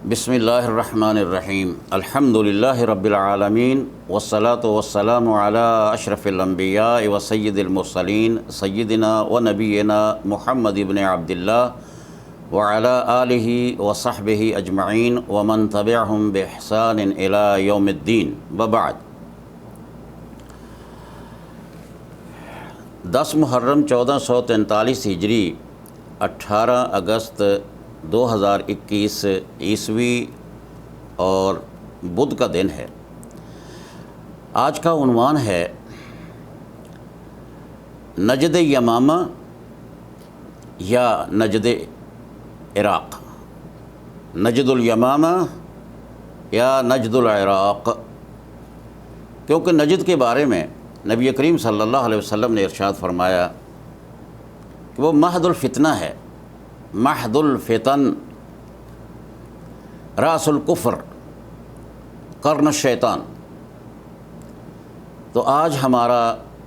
بسم اللہ الرحمن الرحیم الحمد للہ رب العالمین والصلاة والسلام علی اشرف الانبیاء و سید المرسلین سیدنا و نبینا محمد بن عبداللہ وعلی آلہ و صحبہ اجمعین ومن تبعہم بإحسان الی یوم الدین وبعد۔ 10 محرم 1443 ہجری 18 اگست 2021 عیسوی اور بدھ کا دن ہے۔ آج کا عنوان ہے نجد یمامہ یا نجد عراق، نجد الیمامہ یا نجد العراق، کیونکہ نجد کے بارے میں نبی کریم صلی اللہ علیہ وسلم نے ارشاد فرمایا کہ وہ مہد الفتنہ ہے، مہد الفتن، راس الکفر، قرن الشیطان۔ تو آج ہمارا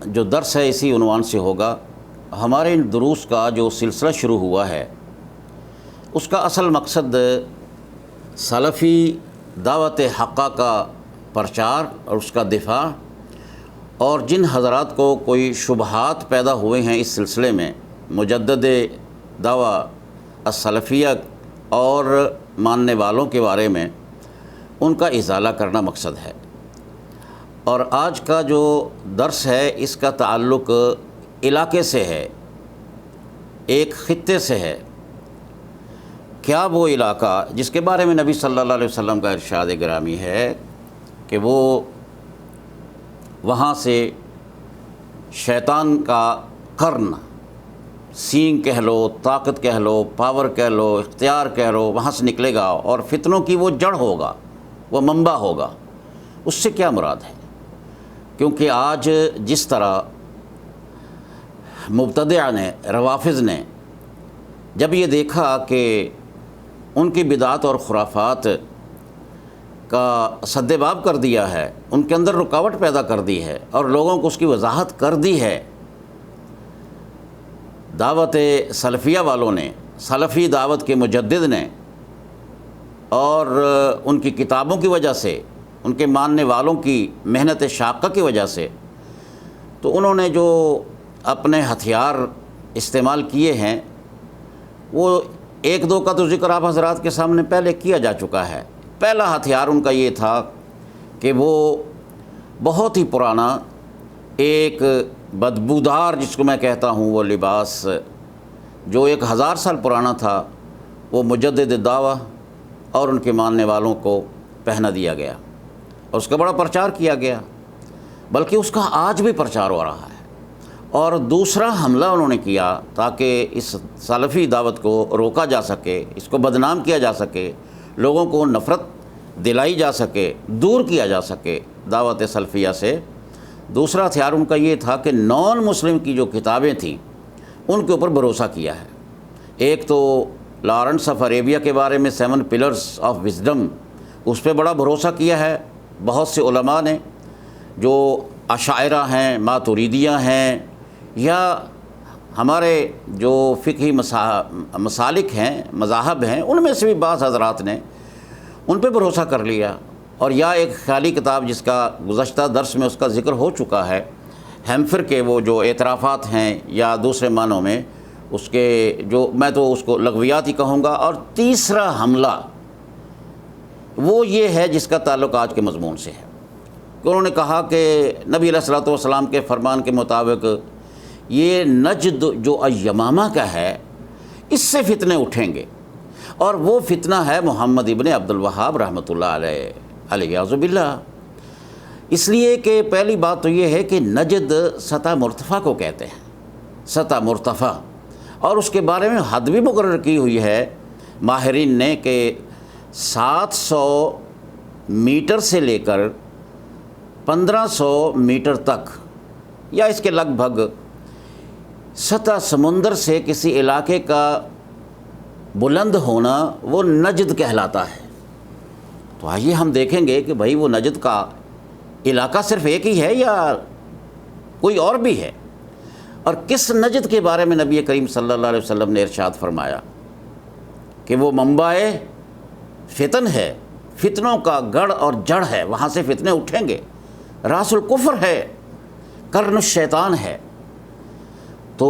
جو درس ہے اسی عنوان سے ہوگا۔ ہمارے ان دروس کا جو سلسلہ شروع ہوا ہے اس کا اصل مقصد سلفی دعوت حقہ کا پرچار اور اس کا دفاع، اور جن حضرات کو کوئی شبہات پیدا ہوئے ہیں اس سلسلے میں مجدد دعویٰ السلفیہ اور ماننے والوں کے بارے میں، ان کا ازالہ کرنا مقصد ہے۔ اور آج کا جو درس ہے اس کا تعلق علاقے سے ہے، ایک خطے سے ہے۔ کیا وہ علاقہ جس کے بارے میں نبی صلی اللہ علیہ وسلم کا ارشاد گرامی ہے کہ وہ وہاں سے شیطان کا قرن، سینگ کہہ لو، طاقت کہہ لو، پاور کہہ لو، اختیار کہہ لو، وہاں سے نکلے گا اور فتنوں کی وہ جڑ ہوگا، وہ منبع ہوگا۔ اس سے کیا مراد ہے؟ کیونکہ آج جس طرح مبتدعہ نے، روافض نے جب یہ دیکھا کہ ان کی بدعات اور خرافات کا سد باب کر دیا ہے، ان کے اندر رکاوٹ پیدا کر دی ہے اور لوگوں کو اس کی وضاحت کر دی ہے، دعوت سلفیہ والوں نے، سلفی دعوت کے مجدد نے، اور ان کی کتابوں کی وجہ سے، ان کے ماننے والوں کی محنت شاقہ کی وجہ سے، تو انہوں نے جو اپنے ہتھیار استعمال کیے ہیں وہ ایک دو کا تو ذکر آپ حضرات کے سامنے پہلے کیا جا چکا ہے۔ پہلا ہتھیار ان کا یہ تھا کہ وہ بہت ہی پرانا ایک بدبودار، جس کو میں کہتا ہوں، وہ لباس جو 1000 سال پرانا تھا، وہ مجدد دعویٰ اور ان کے ماننے والوں کو پہنا دیا گیا اور اس کا بڑا پرچار کیا گیا، بلکہ اس کا آج بھی پرچار ہو رہا ہے۔ اور دوسرا حملہ انہوں نے کیا تاکہ اس سلفی دعوت کو روکا جا سکے، اس کو بدنام کیا جا سکے، لوگوں کو نفرت دلائی جا سکے، دور کیا جا سکے دعوت سلفیہ سے۔ دوسرا ہتھیار ان کا یہ تھا کہ نان مسلم کی جو کتابیں تھیں ان کے اوپر بھروسہ کیا ہے۔ ایک تو لارنس آف عربیہ کے بارے میں 7 پلرز آف وزڈم، اس پہ بڑا بھروسہ کیا ہے بہت سے علماء نے، جو اشاعرہ ہیں، ماتریدیہ ہیں، یا ہمارے جو فقہی مسالک ہیں، مذاہب ہیں، ان میں سے بھی بعض حضرات نے ان پہ بھروسہ کر لیا۔ اور یا ایک خیالی کتاب جس کا گزشتہ درس میں اس کا ذکر ہو چکا ہے، ہیمفر کے وہ جو اعترافات ہیں، یا دوسرے معنوں میں اس کے جو میں تو اس کو لغویات ہی کہوں گا۔ اور تیسرا حملہ وہ یہ ہے جس کا تعلق آج کے مضمون سے ہے، کہ انہوں نے کہا کہ نبی علیہ الصلوۃ والسلام کے فرمان کے مطابق یہ نجد جو یمامہ کا ہے اس سے فتنے اٹھیں گے، اور وہ فتنہ ہے محمد ابن عبد الوہاب رحمۃ اللہ علیہ، علیہ باللہ۔ اس لیے کہ پہلی بات تو یہ ہے کہ نجد سطح مرتفع کو کہتے ہیں، سطح مرتفع، اور اس کے بارے میں حد بھی مقرر کی ہوئی ہے ماہرین نے کہ 700 میٹر سے لے کر 1500 میٹر تک، یا اس کے لگ بھگ سطح سمندر سے کسی علاقے کا بلند ہونا وہ نجد کہلاتا ہے۔ تو آئیے ہم دیکھیں گے کہ بھائی وہ نجد کا علاقہ صرف ایک ہی ہے یا کوئی اور بھی ہے، اور کس نجد کے بارے میں نبی کریم صلی اللہ علیہ وسلم نے ارشاد فرمایا کہ وہ منبع فتن ہے، فتنوں کا گڑھ اور جڑ ہے، وہاں سے فتنے اٹھیں گے، راس الکفر ہے، قرن الشیطان ہے۔ تو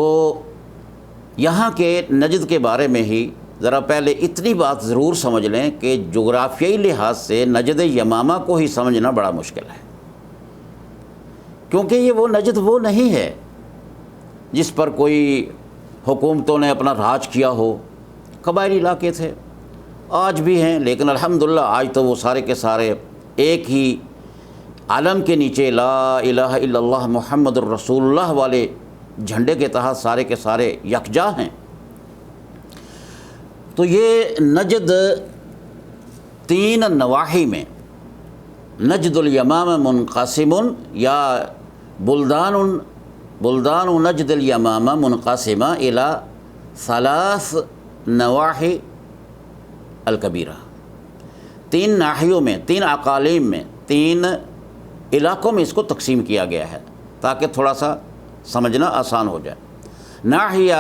یہاں کے نجد کے بارے میں ہی ذرا پہلے اتنی بات ضرور سمجھ لیں کہ جغرافیائی لحاظ سے نجد یمامہ کو ہی سمجھنا بڑا مشکل ہے، کیونکہ یہ وہ نجد وہ نہیں ہے جس پر کوئی حکومتوں نے اپنا راج کیا ہو۔ قبائلی علاقے تھے، آج بھی ہیں، لیکن الحمدللہ آج تو وہ سارے کے سارے ایک ہی علم کے نیچے لا الہ الا اللہ محمد الرسول اللہ والے جھنڈے کے تحت سارے کے سارے یکجا ہیں۔ تو یہ نجد تین نواحی میں، نجد الیمامہ منقسم یا بلدان نجد الیمامہ منقسمہ الی ثلاث نواحی الکبیرہ، تین ناحیوں میں، تین اقالیم میں، تین علاقوں میں اس کو تقسیم کیا گیا ہے تاکہ تھوڑا سا سمجھنا آسان ہو جائے۔ ناحیہ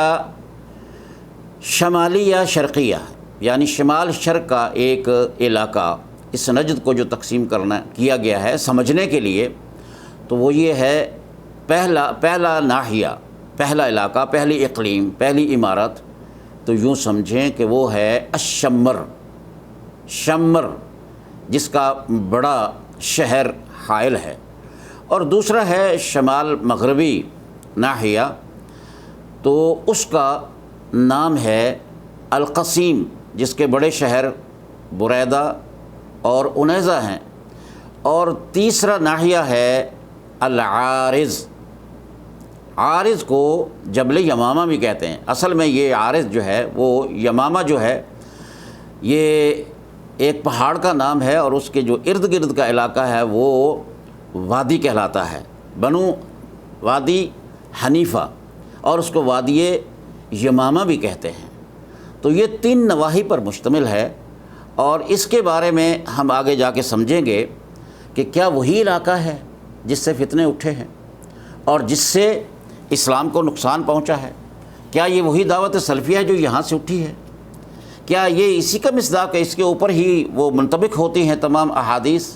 شمالیہ شرقیہ، یعنی شمال شرق کا ایک علاقہ، اس نجد کو جو تقسیم کیا گیا ہے سمجھنے کے لیے، تو وہ یہ ہے پہلا ناحیہ، پہلا علاقہ، پہلی اقلیم، پہلی عمارت، تو یوں سمجھیں کہ وہ ہے شمر، جس کا بڑا شہر حائل ہے، اور دوسرا ہے شمال مغربی ناحیہ، تو اس کا نام ہے القصیم، جس کے بڑے شہر بریدہ اور عنیزہ ہیں، اور تیسرا ناحیہ ہے العارض۔ عارض کو جبل یمامہ بھی کہتے ہیں، اصل میں یہ عارض جو ہے وہ یمامہ جو ہے یہ ایک پہاڑ کا نام ہے، اور اس کے جو ارد گرد کا علاقہ ہے وہ وادی کہلاتا ہے، بنو وادی حنیفہ، اور اس کو وادی یمامہ بھی کہتے ہیں۔ تو یہ تین نواحی پر مشتمل ہے، اور اس کے بارے میں ہم آگے جا کے سمجھیں گے کہ کیا وہی علاقہ ہے جس سے فتنے اٹھے ہیں اور جس سے اسلام کو نقصان پہنچا ہے؟ کیا یہ وہی دعوت سلفیہ ہے جو یہاں سے اٹھی ہے؟ کیا یہ اسی کا مصداق ہے، اس کے اوپر ہی وہ منطبق ہوتی ہیں تمام احادیث،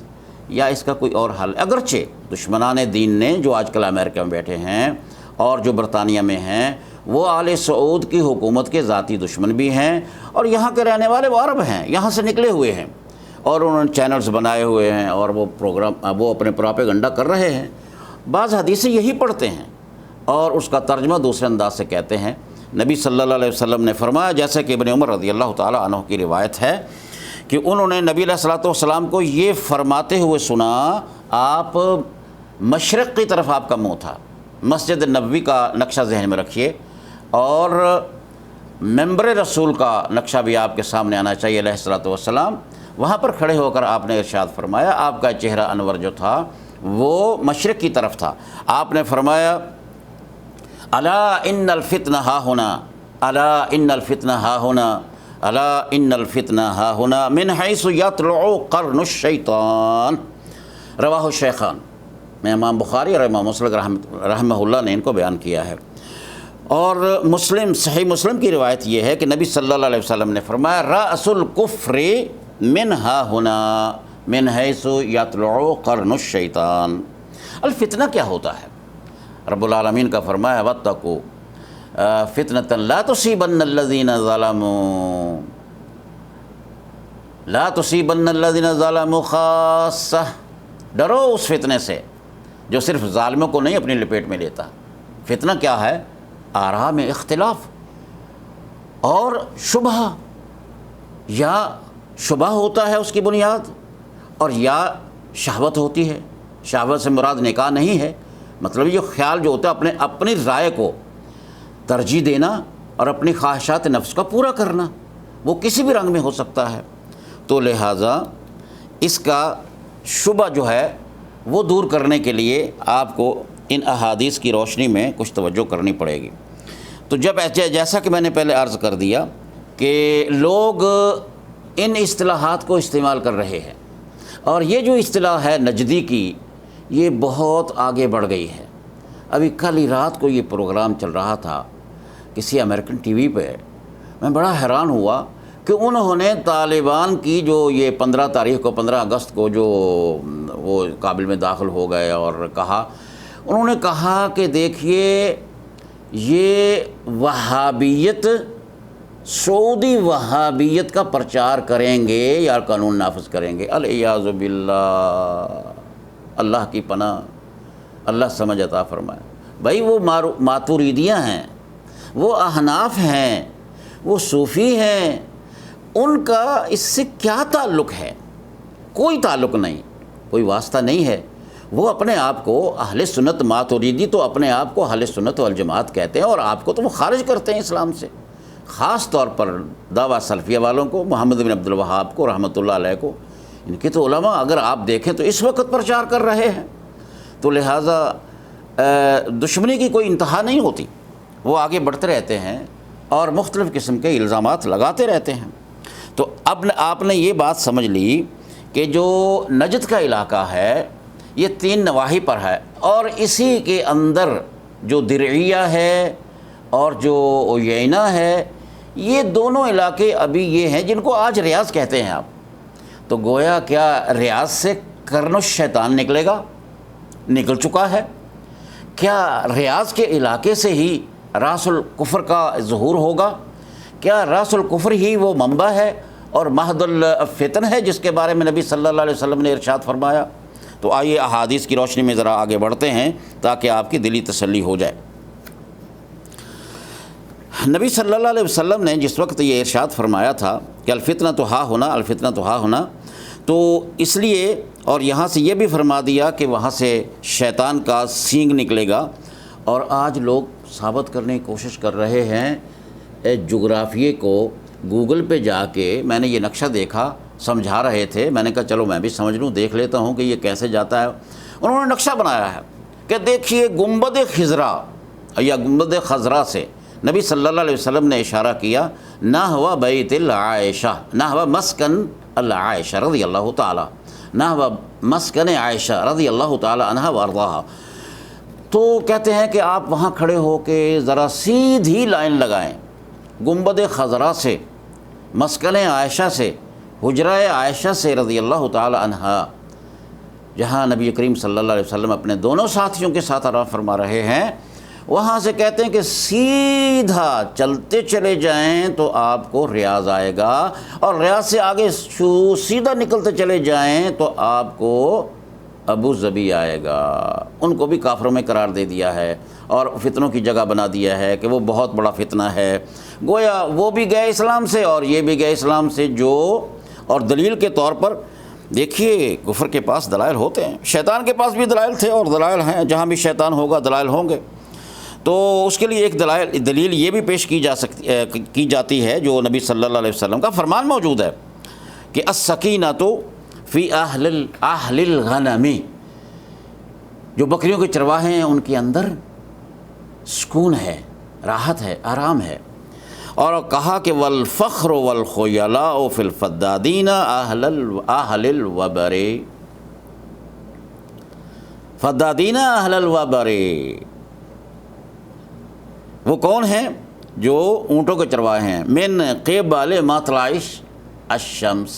یا اس کا کوئی اور حل؟ اگرچہ دشمنان دین نے جو آج کل امریکہ میں بیٹھے ہیں اور جو برطانیہ میں ہیں وہ آل سعود کی حکومت کے ذاتی دشمن بھی ہیں، اور یہاں کے رہنے والے وہ عرب ہیں، یہاں سے نکلے ہوئے ہیں، اور انہوں نے چینلز بنائے ہوئے ہیں اور وہ اپنے پروپیگنڈا کر رہے ہیں۔ بعض حدیثیں یہی پڑھتے ہیں اور اس کا ترجمہ دوسرے انداز سے کہتے ہیں۔ نبی صلی اللہ علیہ وسلم نے فرمایا، جیسے کہ ابن عمر رضی اللہ تعالی عنہ کی روایت ہے کہ انہوں نے نبی علیہ الصلوۃ والسلام کو یہ فرماتے ہوئے سنا، آپ مشرق کی طرف آپ کا منہ تھا، مسجد نبوی کا نقشہ ذہن میں رکھیے، اور منبر رسول کا نقشہ بھی آپ کے سامنے آنا چاہیے علیہ الصلوۃ والسلام۔ وہاں پر کھڑے ہو کر آپ نے ارشاد فرمایا، آپ کا چہرہ انور جو تھا وہ مشرق کی طرف تھا۔ آپ نے فرمایا، الا ان الفتنہ ہا ہونا، الا ان الفتنہ ہا ہونا، الا ان الفتنہ ہا ہونا من حیث یطلع قرن الشیطان، رواہ الشیخان، میں امام بخاری اور امام مسلم رحمہ اللہ نے ان کو بیان کیا ہے۔ اور مسلم، صحیح مسلم کی روایت یہ ہے کہ نبی صلی اللہ علیہ وسلم نے فرمایا، رأس الکفر من ہا ہونا من حیث یطلع قرن الشیطان۔ الفتنہ کیا ہوتا ہے؟ رب العالمین کا فرمایا، واتقوا فتنة لا تصیبن الذین ظلموا، لا تصیبن الذین ظلموا خاصہ، ڈرو اس فتنے سے جو صرف ظالموں کو نہیں اپنی لپیٹ میں لیتا۔ فتنہ کیا ہے؟ آراء میں اختلاف اور شبہ، یا شبہ ہوتا ہے اس کی بنیاد، اور یا شہوت ہوتی ہے۔ شہوت سے مراد نکاح نہیں ہے، مطلب یہ خیال جو ہوتا ہے اپنی رائے کو ترجیح دینا اور اپنی خواہشات نفس کا پورا کرنا، وہ کسی بھی رنگ میں ہو سکتا ہے۔ تو لہٰذا اس کا شبہ جو ہے وہ دور کرنے کے لیے آپ کو ان احادیث کی روشنی میں کچھ توجہ کرنی پڑے گی۔ تو جب جیسا کہ میں نے پہلے عرض کر دیا کہ لوگ ان اصطلاحات کو استعمال کر رہے ہیں، اور یہ جو اصطلاح ہے نجدی کی، یہ بہت آگے بڑھ گئی ہے۔ ابھی کل ہی رات کو یہ پروگرام چل رہا تھا کسی امریکن ٹی وی پہ، میں بڑا حیران ہوا کہ انہوں نے طالبان کی جو یہ 15 تاریخ کو 15 اگست کو جو وہ کابل میں داخل ہو گئے اور انہوں نے کہا کہ دیکھیے یہ وہابیت سعودی وہابیت کا پرچار کریں گے یا قانون نافذ کریں گے، الیاذ باللہ، اللہ کی پناہ، اللہ سمجھ عطا فرمائے۔ بھائی وہ ماتوریدیاں ہیں، وہ احناف ہیں، وہ صوفی ہیں، ان کا اس سے کیا تعلق ہے؟ کوئی تعلق نہیں، کوئی واسطہ نہیں ہے۔ وہ اپنے آپ کو اہل سنت، ماتوریدی تو اپنے آپ کو اہل سنت والجماعت کہتے ہیں، اور آپ کو تو وہ خارج کرتے ہیں اسلام سے، خاص طور پر دعویٰ سلفیہ والوں کو، محمد بن عبد الوہاب کو رحمۃ اللہ علیہ کو، ان کے تو علماء اگر آپ دیکھیں تو اس وقت پرچار کر رہے ہیں، تو لہٰذا دشمنی کی کوئی انتہا نہیں ہوتی، وہ آگے بڑھتے رہتے ہیں اور مختلف قسم کے الزامات لگاتے رہتے ہیں۔ تو اب آپ نے یہ بات سمجھ لی کہ جو نجد کا علاقہ ہے یہ 3 نواحی پر ہے، اور اسی کے اندر جو درعیہ ہے اور جو عیینہ ہے، یہ دونوں علاقے ابھی یہ ہیں جن کو آج ریاض کہتے ہیں آپ۔ تو گویا کیا ریاض سے قرن الشیطان نکلے گا؟ نکل چکا ہے۔ کیا ریاض کے علاقے سے ہی راس الکفر کا ظہور ہوگا؟ کیا راس الکفر ہی وہ منبع ہے اور مہد الفتن ہے جس کے بارے میں نبی صلی اللہ علیہ وسلم نے ارشاد فرمایا؟ تو آئیے احادیث کی روشنی میں ذرا آگے بڑھتے ہیں تاکہ آپ کی دلی تسلی ہو جائے۔ نبی صلی اللہ علیہ وسلم نے جس وقت یہ ارشاد فرمایا تھا کہ الفتنہ تو ہا ہونا، الفتنہ تو ہا ہونا، تو اس لیے اور یہاں سے یہ بھی فرما دیا کہ وہاں سے شیطان کا سینگ نکلے گا۔ اور آج لوگ ثابت کرنے کی کوشش کر رہے ہیں جغرافیے کو، گوگل پہ جا کے میں نے یہ نقشہ دیکھا، سمجھا رہے تھے، میں نے کہا چلو میں بھی سمجھ لوں، دیکھ لیتا ہوں کہ یہ کیسے جاتا ہے۔ انہوں نے نقشہ بنایا ہے کہ دیکھیے گنبد خضرا یا گنبد خضرا سے نبی صلی اللہ علیہ وسلم نے اشارہ کیا، نحو بیت العائشہ، نحو مسکن العائشہ رضی اللہ تعالی، نحو مسکن عائشہ رضی اللہ تعالی عنہا وارضاہا۔ تو کہتے ہیں کہ آپ وہاں کھڑے ہو کے ذرا سیدھی لائن لگائیں، گنبد خضرا سے، مسکن عائشہ سے، حجرہ عائشہ سے رضی اللہ تعالی عنہا، جہاں نبی کریم صلی اللہ علیہ وسلم اپنے دونوں ساتھیوں کے ساتھ آرام فرما رہے ہیں، وہاں سے کہتے ہیں کہ سیدھا چلتے چلے جائیں تو آپ کو ریاض آئے گا، اور ریاض سے آگے سیدھا نکلتے چلے جائیں تو آپ کو ابو ظبی آئے گا۔ ان کو بھی کافروں میں قرار دے دیا ہے اور فتنوں کی جگہ بنا دیا ہے کہ وہ بہت بڑا فتنہ ہے۔ گویا وہ بھی گئے اسلام سے اور یہ بھی گئے اسلام سے، جو اور دلیل کے طور پر دیکھیے کفر کے پاس دلائل ہوتے ہیں، شیطان کے پاس بھی دلائل تھے اور دلائل ہیں، جہاں بھی شیطان ہوگا دلائل ہوں گے۔ تو اس کے لیے ایک دلیل یہ بھی پیش کی جاتی ہے، جو نبی صلی اللہ علیہ وسلم کا فرمان موجود ہے کہ السکینۃ فی اہل الغنم، جو بکریوں کے چرواہے ہیں ان کے اندر سکون ہے، راحت ہے، آرام ہے۔ اور کہا کہ والفخر والخیلاء فی الفدادین اہل الوبر، فدادین اہل الوبر، وہ کون ہیں؟ جو اونٹوں کے چرواہے ہیں، من قبل مطلع الشمس،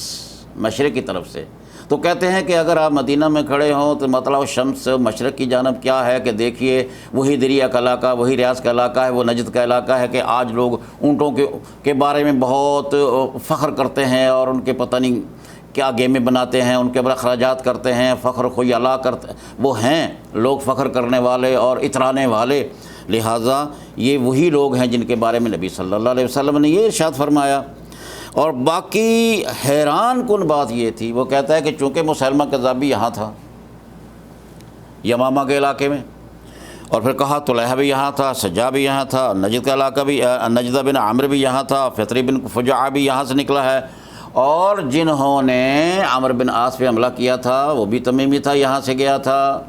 مشرق کی طرف سے۔ تو کہتے ہیں کہ اگر آپ مدینہ میں کھڑے ہوں تو مطلع الشمس مشرق کی جانب کیا ہے کہ دیکھیے وہی دریا کا علاقہ، وہی ریاض کا علاقہ ہے، وہ نجد کا علاقہ ہے کہ آج لوگ اونٹوں کے بارے میں بہت فخر کرتے ہیں اور ان کے پتہ نہیں کیا گیمیں بناتے ہیں، ان کے اوپر اخراجات کرتے ہیں، فخر خیلاء کرتے، وہ ہیں لوگ فخر کرنے والے اور اترانے والے۔ لہٰذا یہ وہی لوگ ہیں جن کے بارے میں نبی صلی اللہ علیہ وسلم نے یہ ارشاد فرمایا۔ اور باقی حیران کن بات یہ تھی، وہ کہتا ہے کہ چونکہ مسلمہ کذاب بھی یہاں تھا، یمامہ کے علاقے میں، اور پھر کہا طلحہ بھی یہاں تھا، سجا بھی یہاں تھا، نجد کا علاقہ بھی، نجدہ بن عمرو بھی یہاں تھا، فطری بن فجاع بھی یہاں سے نکلا ہے، اور جنہوں نے عمرو بن عاص پہ حملہ کیا تھا وہ بھی تمیمی تھا، یہاں سے گیا تھا۔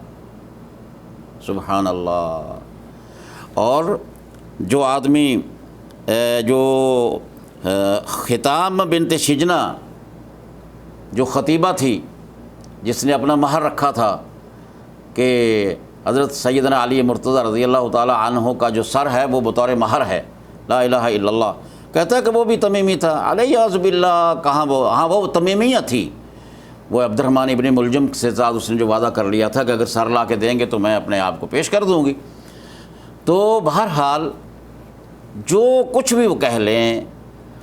سبحان اللہ۔ اور جو آدمی جو خطام بنت شجنہ جو خطیبہ تھی، جس نے اپنا مہر رکھا تھا کہ حضرت سیدنا علی مرتضیٰ رضی اللہ تعالی عنہ کا جو سر ہے وہ بطور مہر ہے، لا الہ الا اللہ، کہتا ہے کہ وہ بھی تمیمی تھا، علیہ باللہ، کہاں وہ، ہاں وہ تمیمیہ تھی، وہ عبد الرحمن ابن ملجم سے ساتھ اس نے جو وعدہ کر لیا تھا کہ اگر سر لا کے دیں گے تو میں اپنے آپ کو پیش کر دوں گی۔ تو بہرحال جو کچھ بھی وہ کہہ لیں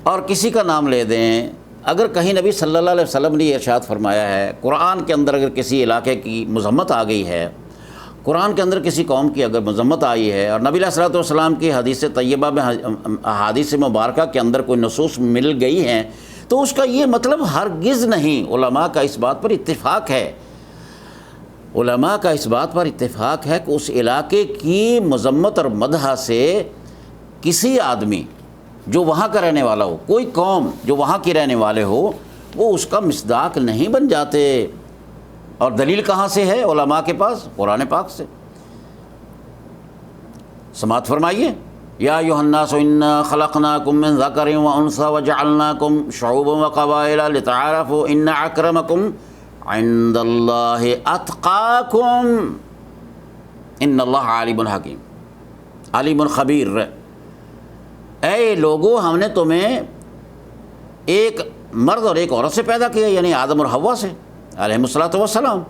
اور کسی کا نام لے دیں، اگر کہیں نبی صلی اللہ علیہ وسلم نے یہ ارشاد فرمایا ہے، قرآن کے اندر اگر کسی علاقے کی مذمت آ گئی ہے، قرآن کے اندر کسی قوم کی اگر مذمت آئی ہے، اور نبی علیہ الصلوۃ والسلام کی حدیث طیبہ میں، احادیث مبارکہ کے اندر کوئی نصوص مل گئی ہیں، تو اس کا یہ مطلب ہرگز نہیں، علماء کا اس بات پر اتفاق ہے، علماء کا اس بات پر اتفاق ہے کہ اس علاقے کی مذمت اور مدح سے کسی آدمی جو وہاں کا رہنے والا ہو، کوئی قوم جو وہاں کی رہنے والے ہو، وہ اس کا مصداق نہیں بن جاتے۔ اور دلیل کہاں سے ہے علماء کے پاس؟ قرآن پاک سے۔ سماعت فرمائیے، یا ایھا الناس انا خلقناکم من ذکر و انثی وجعلناکم شعوبا وقبائل لتعارفوا ان اکرمکم عند اللہ اتقاکم ان اللہ علیم حکیم، علیم خبیر۔ اے لوگو، ہم نے تمہیں ایک مرد اور ایک عورت سے پیدا کیا، یعنی آدم اور حوا سے علیہم الصلوۃ والسلام،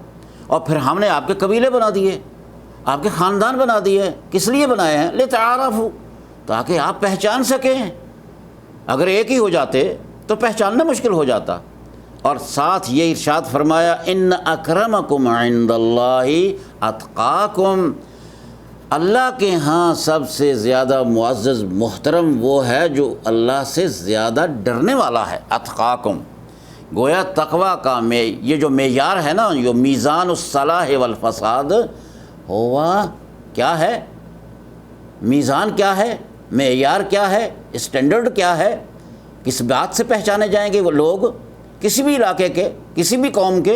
اور پھر ہم نے آپ کے قبیلے بنا دیے، آپ کے خاندان بنا دیے۔ کس لیے بنائے ہیں؟ لتعارفوا، تاکہ آپ پہچان سکیں۔ اگر ایک ہی ہو جاتے تو پہچاننا مشکل ہو جاتا۔ اور ساتھ یہ ارشاد فرمایا، ان اکرمکم عند اللہ اتقاکم، اللہ کے ہاں سب سے زیادہ معزز محترم وہ ہے جو اللہ سے زیادہ ڈرنے والا ہے۔ اتقاکم، گویا تقوی کا یہ جو معیار ہے نا، جو میزان الصلاح والفساد ہوا، کیا ہے؟ میزان کیا ہے؟ معیار کیا ہے؟ اسٹینڈرڈ کیا ہے؟ کس بات سے پہچانے جائیں گے وہ لوگ کسی بھی علاقے کے، کسی بھی قوم کے؟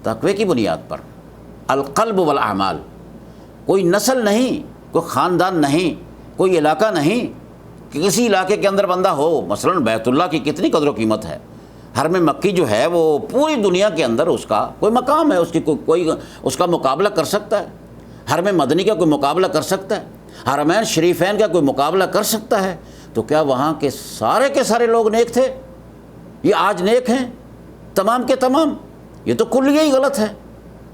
تقوی کی بنیاد پر، القلب والاعمال۔ کوئی نسل نہیں، کوئی خاندان نہیں، کوئی علاقہ نہیں کہ کسی علاقے کے اندر بندہ ہو۔ مثلا بیت اللہ کی کتنی قدر و قیمت ہے، حرم مکی جو ہے وہ پوری دنیا کے اندر اس کا کوئی مقام ہے، اس کی کوئی اس کا مقابلہ کر سکتا ہے؟ حرم مدنی کا کوئی مقابلہ کر سکتا ہے؟ حرمین شریفین کا کوئی مقابلہ کر سکتا ہے؟ تو کیا وہاں کے سارے لوگ نیک تھے؟ یہ آج نیک ہیں تمام کے تمام؟ یہ تو کلیہ ہی غلط ہے۔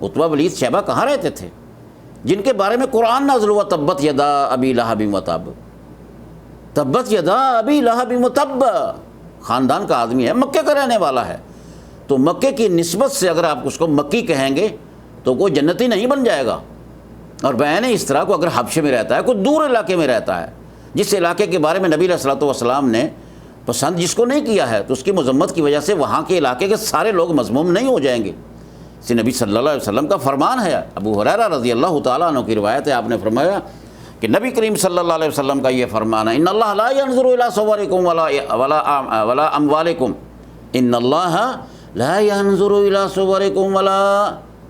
عتبہ ولید شیبہ کہاں رہتے تھے جن کے بارے میں قرآن نازل ہوا، تبت یدا ابی لہب وتب، تبت یدا ابی لہب وتب، خاندان کا آدمی ہے، مکے کا رہنے والا ہے، تو مکے کی نسبت سے اگر آپ اس کو مکی کہیں گے تو کوئی جنتی نہیں بن جائے گا۔ اور بیان اس طرح کو اگر حبشے میں رہتا ہے، کوئی دور علاقے میں رہتا ہے، جس علاقے کے بارے میں نبی علیہ الصلوۃ والسلام نے پسند جس کو نہیں کیا ہے، تو اس کی مذمت کی وجہ سے وہاں کے علاقے کے سارے لوگ مذموم نہیں ہو جائیں گے۔ اسی نبی صلی اللہ علیہ وسلم کا فرمان ہے، ابو ہریرہ رضی اللہ تعالیٰ عنہ کی روایت ہے، آپ نے فرمایا کہ نبی کریم صلی اللہ علیہ وسلم کا یہ فرمان ہے، ان اللہ لا ينظر الى صورکم ولا اموالکم، ان اللہ لا ينظر الى صورکم ولا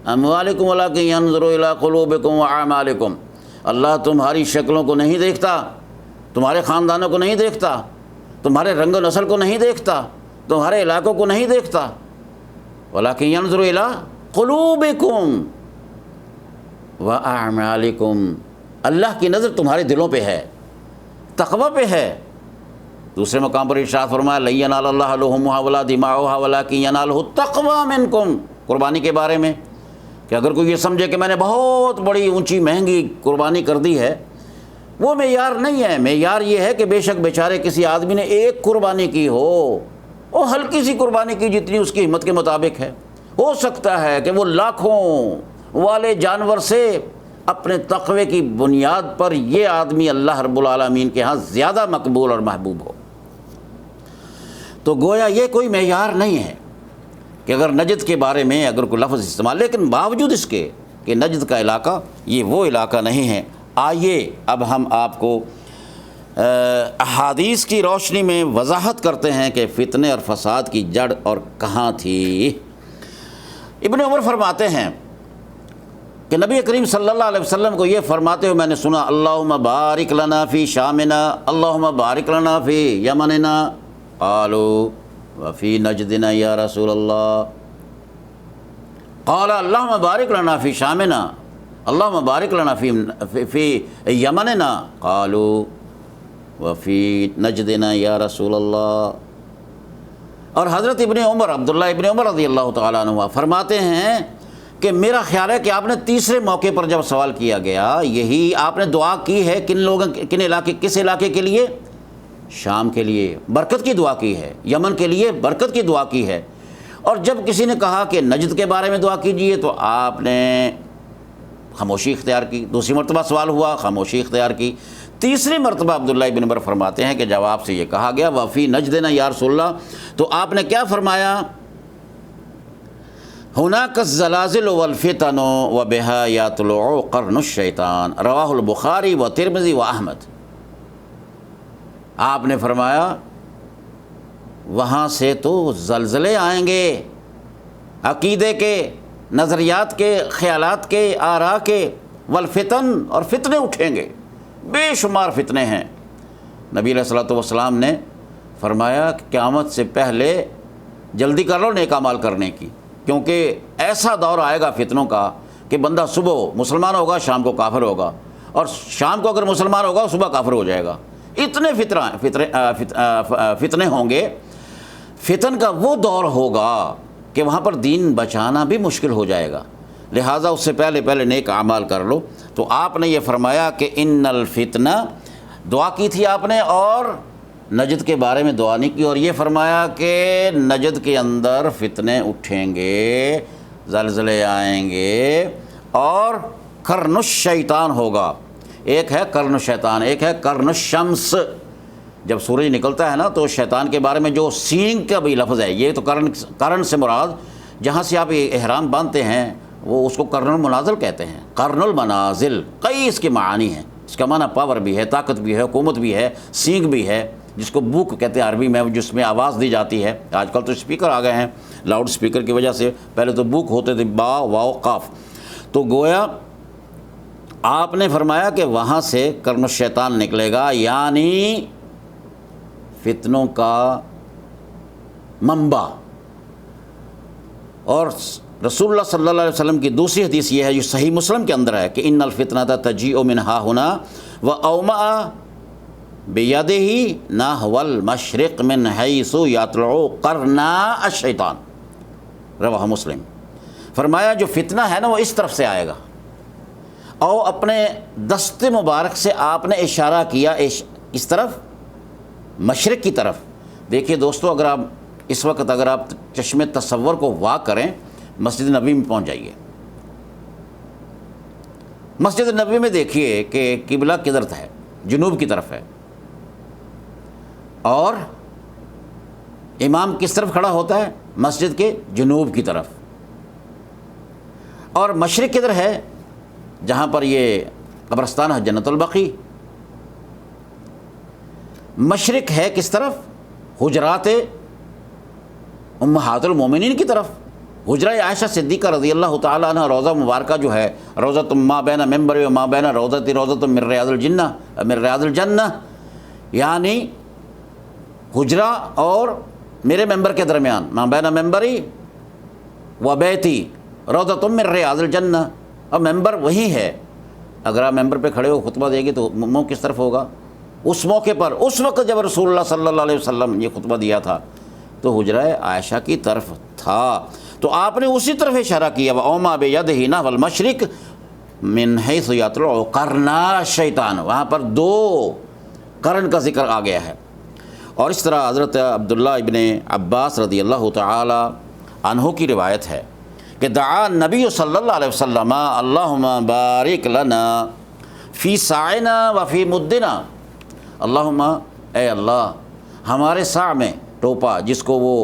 اموالکم ولکن ينظر الى قلوبکم واعمالکم، اللہ تمہاری شکلوں کو نہیں دیکھتا، تمہارے خاندانوں کو نہیں دیکھتا، تمہارے رنگ و نسل کو نہیں دیکھتا، تمہارے علاقوں کو نہیں دیکھتا، وَلَكِنْ يَنْظُرُ إِلَىٰ قُلُوبِكُمْ وَأَعْمَالِكُمْ، اللہ کی نظر تمہارے دلوں پہ ہے، تقوی پہ ہے۔ دوسرے مقام پر ارشاد فرمایا، لَن يَنَالَ اللَّهَ لُحُومُهَا وَلَا دِمَاؤُهَا وَلَكِنْ يَنَالُهُ التَّقْوَىٰ مِنكُمْ، قربانی کے بارے میں کہ اگر کوئی یہ سمجھے کہ میں نے بہت بڑی اونچی مہنگی قربانی کر دی ہے، وہ معیار نہیں ہے۔ معیار یہ ہے کہ بے شک بیچارے کسی آدمی نے ایک قربانی کی ہو، وہ ہلکی سی قربانی کی جتنی اس کی ہمت کے مطابق ہے، ہو سکتا ہے کہ وہ لاکھوں والے جانور سے اپنے تقوی کی بنیاد پر یہ آدمی اللہ رب العالمین کے ہاں زیادہ مقبول اور محبوب ہو۔ تو گویا یہ کوئی معیار نہیں ہے کہ اگر نجد کے بارے میں اگر کوئی لفظ استعمال، لیکن باوجود اس کے کہ نجد کا علاقہ یہ وہ علاقہ نہیں ہے۔ آئیے اب ہم آپ کو احادیث کی روشنی میں وضاحت کرتے ہیں کہ فتنے اور فساد کی جڑ اور کہاں تھی۔ ابن عمر فرماتے ہیں کہ نبی کریم صلی اللہ علیہ وسلم کو یہ فرماتے ہوئے میں نے سنا، اللہم بارک لنا فی شامنا، اللہم بارک لنا فی یمننا، قالوا وفی نجدنا یا رسول اللہ، قال اللہم بارک لنا فی شامنا، اللہم بارک لنا فی یمننا، قالوا وفی نجدنا یا رسول اللہ۔ اور حضرت ابن عمر عبداللہ ابن عمر رضی اللہ تعالیٰ عنہ فرماتے ہیں کہ میرا خیال ہے کہ آپ نے تیسرے موقع پر جب سوال کیا گیا، یہی آپ نے دعا کی ہے کس علاقے کے لیے؟ شام کے لیے برکت کی دعا کی ہے، یمن کے لیے برکت کی دعا کی ہے۔ اور جب کسی نے کہا کہ نجد کے بارے میں دعا کیجئے تو آپ نے خاموشی اختیار کی۔ دوسری مرتبہ سوال ہوا، خاموشی اختیار کی۔ تیسری مرتبہ عبداللہ ابن عمر فرماتے ہیں کہ جب آپ سے یہ کہا گیا وفی نجدنا یا رسول اللہ، تو آپ نے کیا فرمایا؟ ہناک الزلازل والفتن وبها یطلع قرن الشیطان، رواہ البخاری و ترمذی و احمد۔ آپ نے فرمایا وہاں سے تو زلزلے آئیں گے، عقیدے کے، نظریات کے، خیالات کے، آراء کے، والفتن، اور فتنے اٹھیں گے، بے شمار فتنے ہیں۔ نبی علیہ الصلوۃ والسلام نے فرمایا کہ قیامت سے پہلے جلدی کر لو نیک اعمال کرنے کی، کیونکہ ایسا دور آئے گا فتنوں کا کہ بندہ صبح مسلمان ہوگا، شام کو کافر ہوگا، اور شام کو اگر مسلمان ہوگا صبح کافر ہو جائے گا۔ اتنے فتنے ہوں گے۔ فتن کا وہ دور ہوگا کہ وہاں پر دین بچانا بھی مشکل ہو جائے گا، لہٰذا اس سے پہلے نیک اعمال کر لو۔ تو آپ نے یہ فرمایا کہ ان الفتنہ دعا کی تھی آپ نے، اور نجد کے بارے میں دعا نہیں کی، اور یہ فرمایا کہ نجد کے اندر فتنے اٹھیں گے، زلزلے آئیں گے، اور قرن الشیطان ہوگا۔ ایک ہے قرن الشیطان، ایک ہے قرن الشمس۔ جب سورج نکلتا ہے نا تو شیطان کے بارے میں جو سینگ کا بھی لفظ ہے، یہ تو قرن سے مراد جہاں سے آپ احرام باندھتے ہیں وہ اس کو قرن المنازل کہتے ہیں، قرن المنازل۔ کئی اس کے معانی ہیں، اس کا معنی پاور بھی ہے، طاقت بھی ہے، حکومت بھی ہے، سینگ بھی ہے، جس کو بوک کہتے ہیں عربی میں، جس میں آواز دی جاتی ہے۔ آج کل تو اسپیکر آ گئے ہیں، لاؤڈ اسپیکر کی وجہ سے، پہلے تو بوک ہوتے تھے، با واو قاف۔ تو گویا آپ نے فرمایا کہ وہاں سے قرن الشیطان نکلے گا، یعنی فتنوں کا منبع۔ اور رسول اللہ صلی اللہ علیہ وسلم کی دوسری حدیث یہ ہے جو صحیح مسلم کے اندر ہے کہ ان الفتنۃ تجیء من ها هنا واومأ بیدہ نحو المشرق من حیث یطلع قرن الشیطان، رواہ مسلم۔ فرمایا جو فتنہ ہے نا وہ اس طرف سے آئے گا، اور اپنے دست مبارک سے آپ نے اشارہ کیا اس طرف، مشرق کی طرف۔ دیکھیے دوستو، اگر آپ اس وقت چشم تصور کو وا کریں، مسجد نبوی میں پہنچ جائیے۔ مسجد نبوی میں دیکھیے کہ قبلہ کدھر ہے، جنوب کی طرف ہے، اور امام کس طرف کھڑا ہوتا ہے؟ مسجد کے جنوب کی طرف۔ اور مشرق کدھر ہے؟ جہاں پر یہ قبرستان ہے جنت البقیع۔ مشرق ہے کس طرف؟ حجرات امہات المومنین کی طرف، حجرہ عائشہ صدیقہ رضی اللہ تعالی عنہ، روضہ مبارکہ جو ہے، روضۃ ما بین ممبر و ما بین روضۃ من ریاض الجنہ، یعنی حجرہ اور میرے ممبر کے درمیان، ما بین ممبری و بیتی روضۃ من ریاض الجنہ، اور ممبر وہی ہے۔ اگر آپ ممبر پہ کھڑے ہو خطبہ دے گی تو منہ کس طرف ہوگا؟ اس موقع پر، اس وقت جب رسول اللہ صلی اللہ علیہ وسلم نے یہ خطبہ دیا تھا تو حجرہ عائشہ کی طرف تھا، تو آپ نے اسی طرف اشارہ کیا، وَأَوْمَا بِيَدِهِ نَحْوَ الْمَشْرِقِ مِنْ حَيْثُ يَطْلُعُ قَرْنَ الشَّيْطَانِ، وہاں پر دو قرن کا ذکر آ گیا ہے۔ اور اس طرح حضرت عبداللہ ابن عباس رضی اللہ تعالی عنہ کی روایت ہے کہ دعا نبی صلی اللہ علیہ وسلم اللہم بارک لنا فی سعنا وفی مدنا، اللہم اے اللہ ہمارے سع میں، ٹوپا جس کو وہ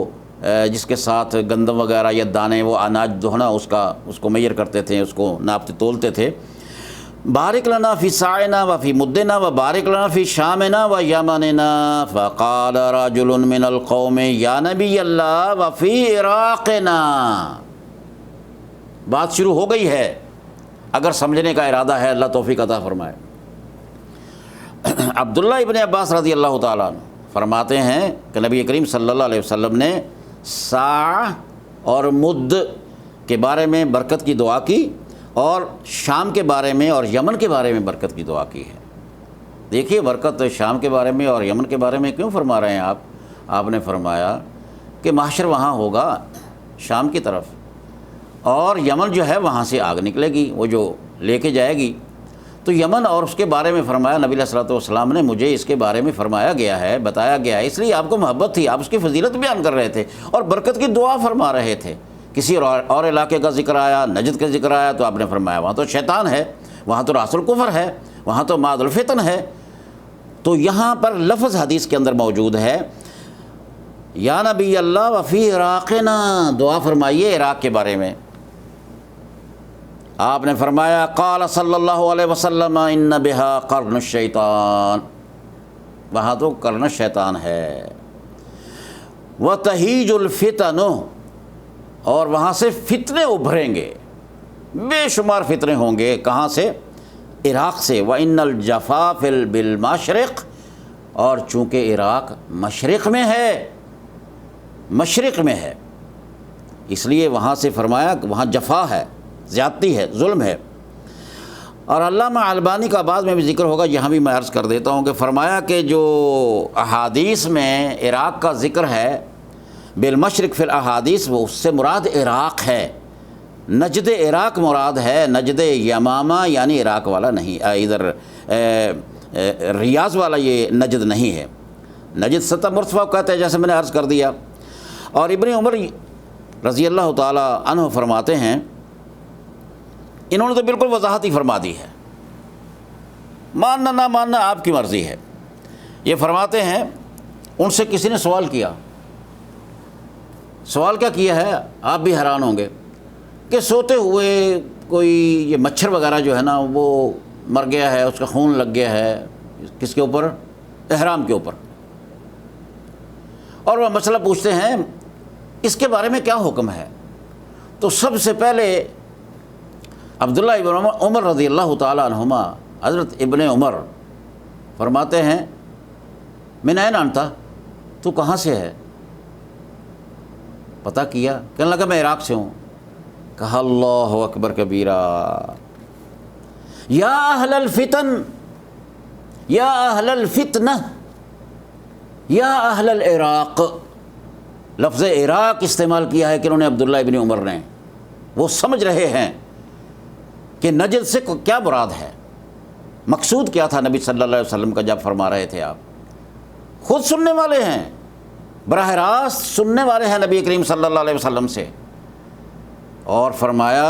جس کے ساتھ گندم وغیرہ یا دانے وہ اناج دھونا اس کو میئر کرتے تھے، اس کو ناپتے تولتے تھے، بارک لنا فی سعنا وفی مدنا وبارک لنا فی شامنا و یمننا، فقال رجل من القوم یا نبی اللہ وفی عراقنا۔ بات شروع ہو گئی ہے، اگر سمجھنے کا ارادہ ہے اللہ توفیق عطا فرمائے۔ عبداللہ ابن عباس رضی اللہ تعالیٰ عنہ فرماتے ہیں کہ نبی کریم صلی اللہ علیہ وسلم نے ساع اور مد کے بارے میں برکت کی دعا کی، اور شام کے بارے میں اور یمن کے بارے میں برکت کی دعا کی ہے۔ دیکھیے برکت شام کے بارے میں اور یمن کے بارے میں کیوں فرما رہے ہیں آپ نے فرمایا کہ محشر وہاں ہوگا شام کی طرف، اور یمن جو ہے وہاں سے آگ نکلے گی، وہ جو لے کے جائے گی۔ تو یمن اور اس کے بارے میں فرمایا نبی علیہ الصلوۃ والسلام نے، مجھے اس کے بارے میں فرمایا گیا ہے، بتایا گیا ہے، اس لیے آپ کو محبت تھی، آپ اس کی فضیلت بیان کر رہے تھے اور برکت کی دعا فرما رہے تھے۔ کسی اور علاقے کا ذکر آیا، نجد کا ذکر آیا، تو آپ نے فرمایا وہاں تو شیطان ہے، وہاں تو راس الکفر ہے، وہاں تو معاد الفتن ہے۔ تو یہاں پر لفظ حدیث کے اندر موجود ہے، یا نبی اللہ وفی عراقنا، دعا فرمائیے عراق کے بارے میں۔ آپ نے فرمایا قال صلی اللہ علیہ وسلم ان بہا قرن الشیطان، وہاں تو قرن الشیطان ہے، وتہیج الفتن، اور وہاں سے فتنے ابھریں گے، بے شمار فتنے ہوں گے۔ کہاں سے؟ عراق سے۔ وَإِنَّ الْجَفَافِ بِالْمَشْرِقِ، اور چونکہ عراق مشرق میں ہے، مشرق میں ہے، اس لیے وہاں سے فرمایا کہ وہاں جفا ہے، زیادتی ہے، ظلم ہے۔ اور علامہ البانی کا بعد میں بھی ذکر ہوگا، یہاں بھی میں عرض کر دیتا ہوں کہ فرمایا کہ جو احادیث میں عراق کا ذکر ہے بالمشرق فی الاحادیث، وہ اس سے مراد عراق ہے، نجد عراق مراد ہے، نجد یمامہ یعنی عراق والا نہیں، ادھر ریاض والا یہ نجد نہیں ہے۔ نجد سطح مرتفع کہتے ہیں، جیسے میں نے عرض کر دیا۔ اور ابن عمر رضی اللہ تعالی عنہ فرماتے ہیں، انہوں نے تو بالکل وضاحت ہی فرما دی ہے، ماننا نہ ماننا آپ کی مرضی ہے۔ یہ فرماتے ہیں ان سے کسی نے سوال کیا، سوال کیا کیا ہے آپ بھی حیران ہوں گے، کہ سوتے ہوئے کوئی یہ مچھر وغیرہ جو ہے نا وہ مر گیا ہے، اس کا خون لگ گیا ہے، کس کے اوپر؟ احرام کے اوپر، اور وہ مسئلہ پوچھتے ہیں اس کے بارے میں کیا حکم ہے؟ تو سب سے پہلے عبداللہ ابن عمر رضی اللہ تعالی عنہما، حضرت ابن عمر فرماتے ہیں من این انت، تو کہاں سے ہے؟ پتہ کیا، کہنے لگا میں عراق سے ہوں۔ کہا اللہ اکبر کبیرہ، یا اہل الفتن، یا اہل الفتنہ، یا اہل العراق، لفظ عراق استعمال کیا ہے کہ انہوں نے عبداللہ ابن عمر نے۔ وہ سمجھ رہے ہیں کہ نجد سے کیا مراد ہے، مقصود کیا تھا نبی صلی اللہ علیہ وسلم کا جب فرما رہے تھے۔ آپ خود سننے والے ہیں، براہ راست سننے والے ہیں نبی کریم صلی اللہ علیہ وسلم سے، اور فرمایا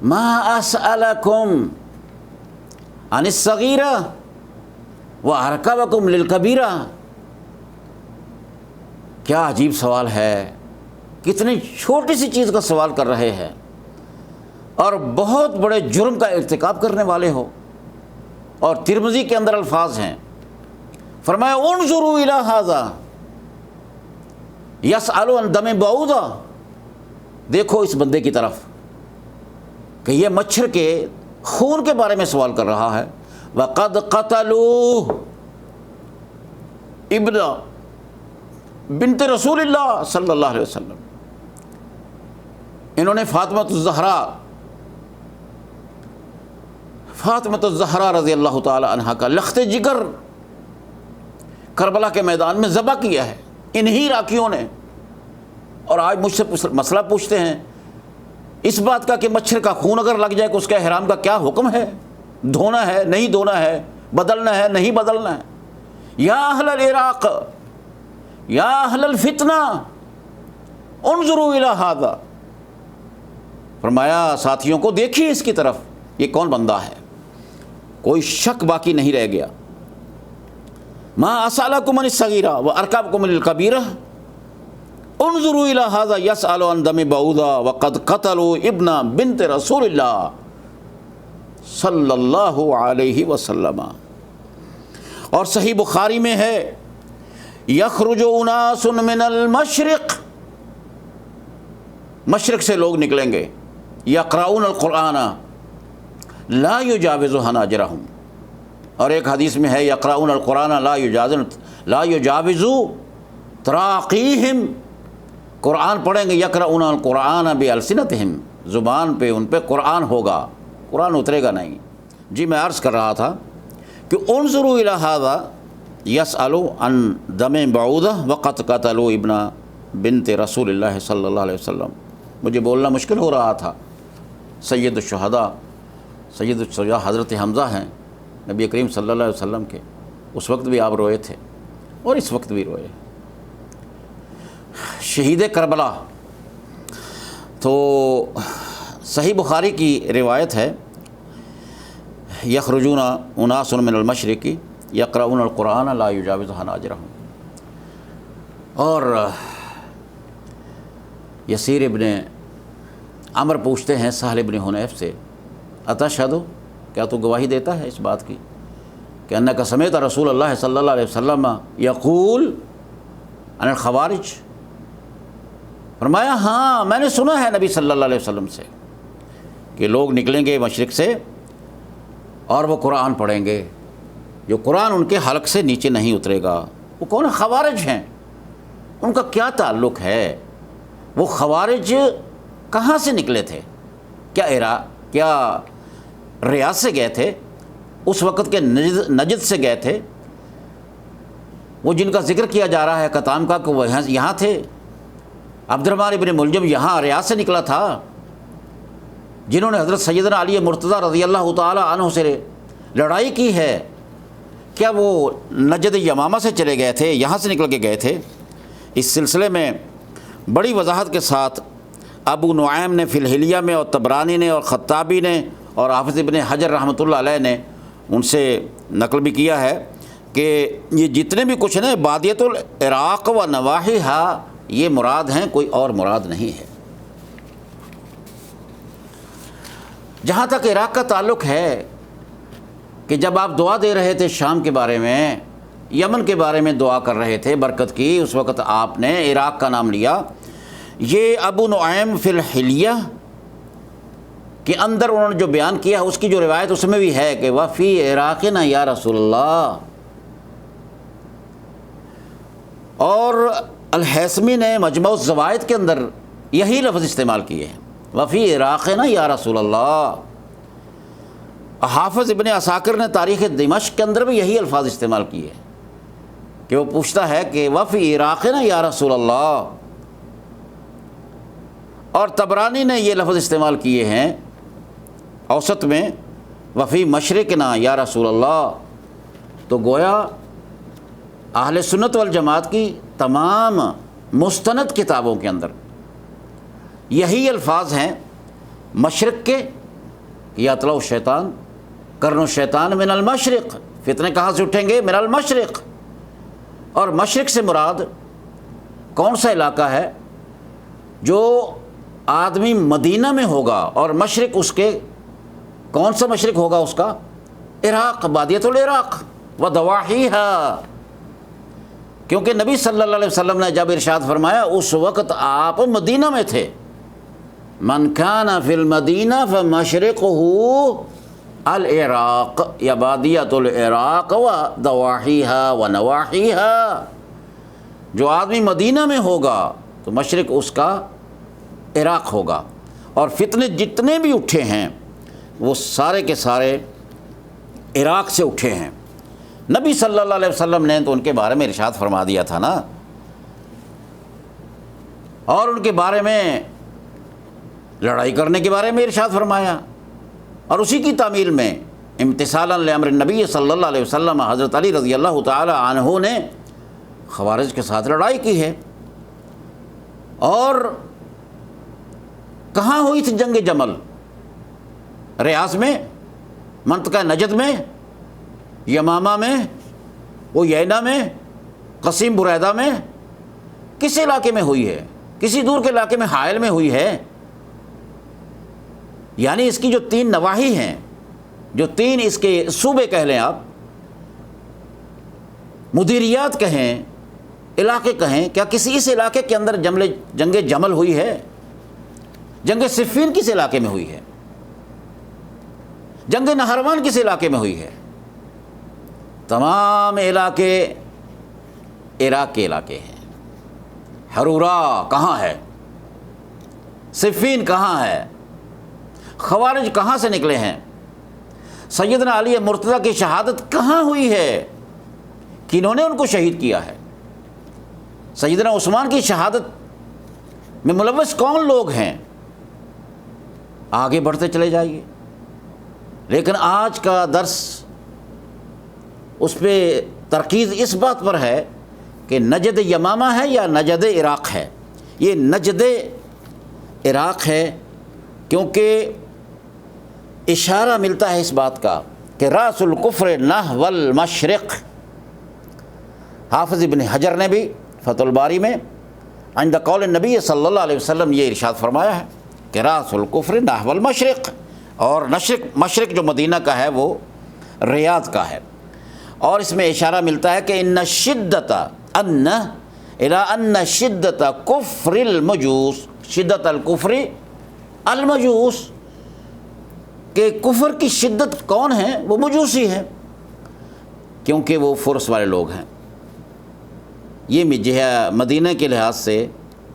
ما اسألکم عن الصغیرہ وارکبکم للکبیرہ۔ کیا عجیب سوال ہے، کتنی چھوٹی سی چیز کا سوال کر رہے ہیں اور بہت بڑے جرم کا ارتکاب کرنے والے ہو۔ اور ترمذی کے اندر الفاظ ہیں، فرمایا انظروا الی ھذا یسأل عن دم بعوضہ، دیکھو اس بندے کی طرف کہ یہ مچھر کے خون کے بارے میں سوال کر رہا ہے۔ وقد قتلوا ابن بنت رسول اللہ صلی اللہ علیہ وسلم، انہوں نے فاطمۃ الزہرا رضی اللہ تعالی عنہا کا لخت جگر کربلا کے میدان میں ذبح کیا ہے انہی عراقیوں نے۔ اور آج مجھ سے مسئلہ پوچھتے ہیں اس بات کا کہ مچھر کا خون اگر لگ جائے کہ اس کے احرام کا کیا حکم ہے، دھونا ہے نہیں دھونا ہے، بدلنا ہے نہیں بدلنا ہے۔ یا اہل العراق، یا اہل الفتنہ انظروا الی ھذا، فرمایا ساتھیوں کو دیکھیے اس کی طرف، یہ کون بندہ ہے، کوئی شک باقی نہیں رہ گیا۔ ما اسألکم عن الصغیرہ وارکبکم للکبیرہ انظروا الی ھذا یسأل عن دم بعوضہ وقد قتلوا ابن بنت رسول اللہ صلی اللہ علیہ وسلم۔ اور صحیح بخاری میں ہے یخرج اناس من المشرق، مشرق سے لوگ نکلیں گے، یقرؤون القرآن لا یجاوز حناجرہم، اور ایک حدیث میں ہے یقرؤون القرآن لا یجاوز تراقیہم، قرآن پڑھیں گے، یقرؤون القرآن بألسنتہم، زبان پہ ان پہ قرآن ہوگا، قرآن اترے گا نہیں۔ جی میں عرض کر رہا تھا کہ انظروا الی ھذا یسأل عن دم بعودہ وقد قتلوا ابن بنت رسول اللہ صلی اللہ علیہ وسلم. مجھے بولنا مشکل ہو رہا تھا. سید الشہداء سید الشجاع حضرت حمزہ ہیں نبی کریم صلی اللہ علیہ وسلم کے. اس وقت بھی آپ روئے تھے اور اس وقت بھی روئے. شہید کربلا. تو صحیح بخاری کی روایت ہے یخرجون اناس من المشرق یقرؤون القرآن لا یجاوز حناجرہم. اور یسیر ابن عمر پوچھتے ہیں سہل ابن حنیف سے اتشہد، کیا تو گواہی دیتا ہے اس بات کی کہ انک سمعت رسول اللہ صلی اللہ علیہ وسلم یقول عن الخوارج. فرمایا ہاں میں نے سنا ہے نبی صلی اللہ علیہ وسلم سے کہ لوگ نکلیں گے مشرق سے اور وہ قرآن پڑھیں گے، جو قرآن ان کے حلق سے نیچے نہیں اترے گا. وہ کون خوارج ہیں؟ ان کا کیا تعلق ہے؟ وہ خوارج کہاں سے نکلے تھے؟ کیا عراق، کیا ریاض سے گئے تھے؟ اس وقت کے نجد سے گئے تھے؟ وہ جن کا ذکر کیا جا رہا ہے قطام کا کہ وہ یہاں تھے. عبد الرحمن ابن ملجم یہاں ریاض سے نکلا تھا، جنہوں نے حضرت سیدنا علی مرتضیٰ رضی اللہ تعالی عنہ سے لڑائی کی ہے. کیا وہ نجد یمامہ سے چلے گئے تھے، یہاں سے نکل کے گئے تھے؟ اس سلسلے میں بڑی وضاحت کے ساتھ ابو نعیم نے فی الحلیہ میں اور طبرانی نے اور خطابی نے اور حافظ ابن حجر رحمۃ اللہ علیہ نے ان سے نقل بھی کیا ہے کہ یہ جتنے بھی کچھ ہیں بادیت العراق و نواحیہا یہ مراد ہیں، کوئی اور مراد نہیں ہے. جہاں تک عراق کا تعلق ہے کہ جب آپ دعا دے رہے تھے شام کے بارے میں، یمن کے بارے میں دعا کر رہے تھے برکت کی، اس وقت آپ نے عراق کا نام لیا. یہ ابو نعیم فی الحلیہ کے اندر انہوں نے جو بیان کیا اس کی جو روایت اس میں بھی ہے کہ وفی عراقنا یا رسول اللہ. اور الحیثمی نے مجمع الزوائد کے اندر یہی لفظ استعمال کیے ہیں، وفی عراقنا یا رسول اللہ. حافظ ابن عساکر نے تاریخ دمشق کے اندر بھی یہی الفاظ استعمال کیے ہیں کہ وہ پوچھتا ہے کہ وفی عراقنا یا رسول اللہ. اور طبرانی نے یہ لفظ استعمال کیے ہیں اوسط میں وفی مشرقنا یا رسول اللہ. تو گویا اہل سنت والجماعت کی تمام مستند کتابوں کے اندر یہی الفاظ ہیں مشرق کے، یطلع الشیطان قرن الشیطان من المشرق، فتنے کہاں سے اٹھیں گے؟ من المشرق. اور مشرق سے مراد کون سا علاقہ ہے؟ جو آدمی مدینہ میں ہوگا، اور مشرق اس کے کون سا مشرق ہوگا اس کا؟ عراق، بادیت العراق و دواحیہا. کیونکہ نبی صلی اللہ علیہ وسلم نے جب ارشاد فرمایا اس وقت آپ مدینہ میں تھے. من کان فی المدینہ فمشرقہ العراق یا بادیت العراق و دواحیہا و نواحیہا. جو آدمی مدینہ میں ہوگا تو مشرق اس کا عراق ہوگا. اور فتنے جتنے بھی اٹھے ہیں وہ سارے کے سارے عراق سے اٹھے ہیں. نبی صلی اللہ علیہ وسلم نے تو ان کے بارے میں ارشاد فرما دیا تھا نا، اور ان کے بارے میں لڑائی کرنے کے بارے میں ارشاد فرمایا. اور اسی کی تعمیل میں امتثالا لامر النبی صلی اللہ علیہ وسلم حضرت علی رضی اللہ تعالی عنہ نے خوارج کے ساتھ لڑائی کی ہے. اور کہاں ہوئی تھی جنگ جمل؟ ریاض میں، منطقہ نجد میں، یمامہ میں، عیینہ میں، قصیم بریدہ میں. کس علاقے میں ہوئی ہے؟ کسی دور کے علاقے میں، حائل میں ہوئی ہے. یعنی اس کی جو 3 نواحی ہیں، جو 3 اس کے صوبے کہہ لیں آپ، مدیریات کہیں، علاقے کہیں، کیا کسی اس علاقے کے اندر جنگ جمل ہوئی ہے؟ جنگ صفین کس علاقے میں ہوئی ہے؟ جنگ نہروان کس علاقے میں ہوئی ہے؟ تمام علاقے عراق کے علاقے ہیں. حرورا کہاں ہے؟ صفین کہاں ہے؟ خوارج کہاں سے نکلے ہیں؟ سیدنا علی مرتضیٰ کی شہادت کہاں ہوئی ہے؟ کنہوں نے ان کو شہید کیا ہے؟ سیدنا عثمان کی شہادت میں ملوث کون لوگ ہیں؟ آگے بڑھتے چلے جائیے. لیکن آج کا درس اس پہ ترکیز اس بات پر ہے کہ نجد یمامہ ہے یا نجد عراق ہے. یہ نجد عراق ہے کیونکہ اشارہ ملتا ہے اس بات کا کہ راس الکفر نحو المشرق. حافظ ابن حجر نے بھی فتح الباری میں عند قول النبی صلی اللہ علیہ وسلم یہ ارشاد فرمایا ہے کہ راس الکفر نحو المشرق، اور مشرق جو مدینہ کا ہے وہ ریاض کا ہے. اور اس میں اشارہ ملتا ہے کہ ان شدت کفر المجوس، شدت الکفر المجوس، کہ کفر کی شدت کون ہے؟ وہ مجوسی ہیں، کیونکہ وہ فرس والے لوگ ہیں. یہ مدینہ کے لحاظ سے